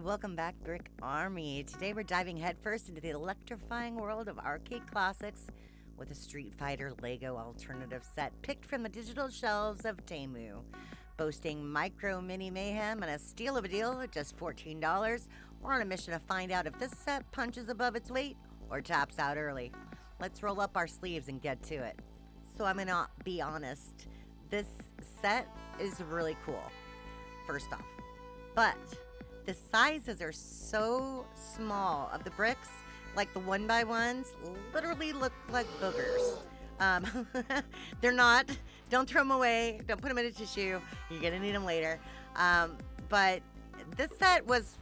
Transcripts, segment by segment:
Welcome back, Brick Army. Today we're diving headfirst into the electrifying world of arcade classics with a Street Fighter Lego alternative set picked from the digital shelves of Temu. Boasting micro mini mayhem and a steal of a deal at just $14, we're on a mission to find out if this set punches above its weight or taps out early. Let's roll up our sleeves and get to it. So I'm gonna be honest, this set is really cool, first off. But the sizes are so small of the bricks, like the one by ones, literally look like boogers. They're not. Don't throw them away. Don't put them in a tissue. You're gonna need them later. But this set was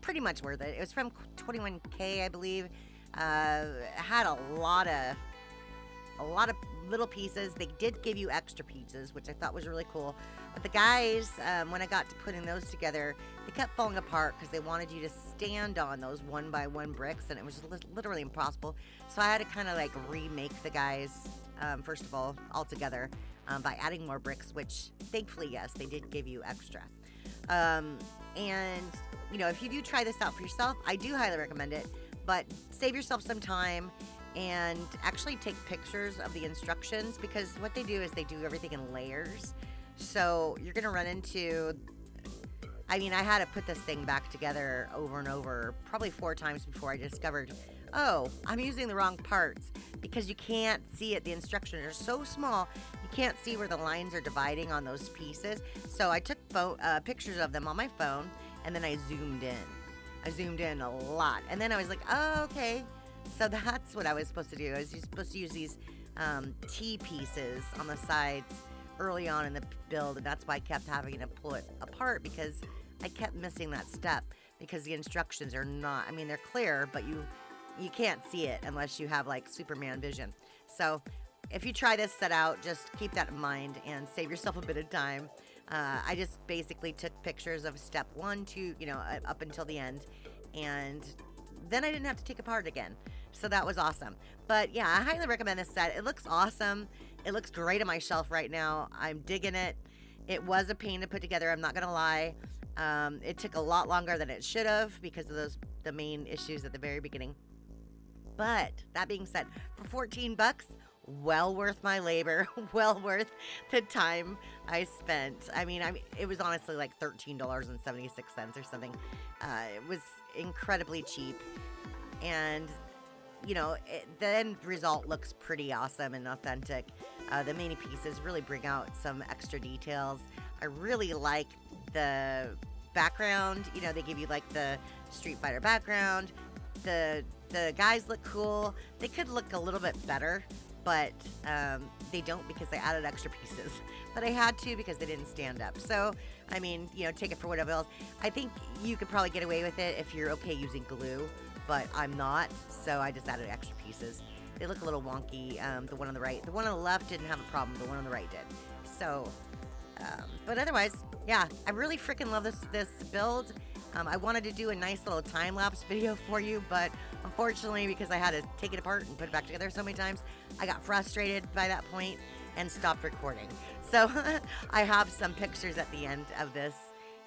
pretty much worth it. It was from 21K, I believe. Had a lot of little pieces. They did give you extra pieces, which I thought was really cool. But the guys, when I got to putting those together, they kept falling apart because they wanted you to stand on those one by one bricks, and it was literally impossible. So I had to kind of like remake the guys, first of all together, by adding more bricks, which thankfully, yes, they did give you extra. And you know, if you do try this out for yourself, I do highly recommend it, but save yourself some time and actually take pictures of the instructions, because what they do is they do everything in layers. So you're gonna run into, I mean, I had to put this thing back together over and over, probably 4 times before I discovered, oh, I'm using the wrong parts, because you can't see it. The instructions are so small, you can't see where the lines are dividing on those pieces. So I took pictures of them on my phone, and then I zoomed in. I zoomed in a lot, and then I was like, oh, okay. So that's what I was supposed to do. I was supposed to use these T pieces on the sides early on in the build, and that's why I kept having to pull it apart, because I kept missing that step, because the instructions are not, I mean, they're clear, but you can't see it unless you have like Superman vision. So if you try this set out, just keep that in mind and save yourself a bit of time. I just basically took pictures of step 1, 2, you know, up until the end, and then I didn't have to take apart again. So that was awesome. But yeah, I highly recommend this set. It looks awesome. It looks great on my shelf right now. I'm digging it. It was a pain to put together, I'm not gonna lie. It took a lot longer than it should have because of the main issues at the very beginning. But that being said, for 14 bucks, well worth my labor, well worth the time I spent. I mean, it was honestly like $13.76 or something. It was incredibly cheap, and you know, the end result looks pretty awesome and authentic. The mini pieces really bring out some extra details. I really like the background. You know, they give you like the Street Fighter background. The guys look cool. They could look a little bit better, but they don't, because they added extra pieces. But I had to, because they didn't stand up. So, I mean, you know, take it for whatever else. I think you could probably get away with it if you're okay using glue, but I'm not, so I just added extra pieces. They look a little wonky, the one on the right. The one on the left didn't have a problem, the one on the right did. So, but otherwise, yeah, I really freaking love this build. I wanted to do a nice little time-lapse video for you, but unfortunately, because I had to take it apart and put it back together so many times, I got frustrated by that point and stopped recording. So I have some pictures at the end of this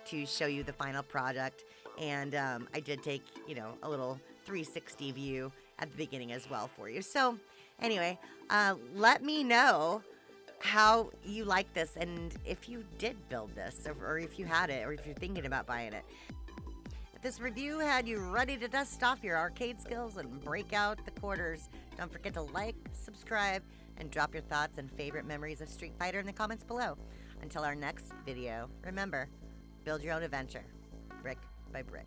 to show you the final product, and I did take, you know, a little 360 view at the beginning as well for you. So anyway, let me know how you like this, and if you did build this, or if you had it, or if you're thinking about buying it. If this review had you ready to dust off your arcade skills and break out the quarters, don't forget to like, subscribe, and drop your thoughts and favorite memories of Street Fighter in the comments below. Until our next video, remember, build your own adventure, brick by brick.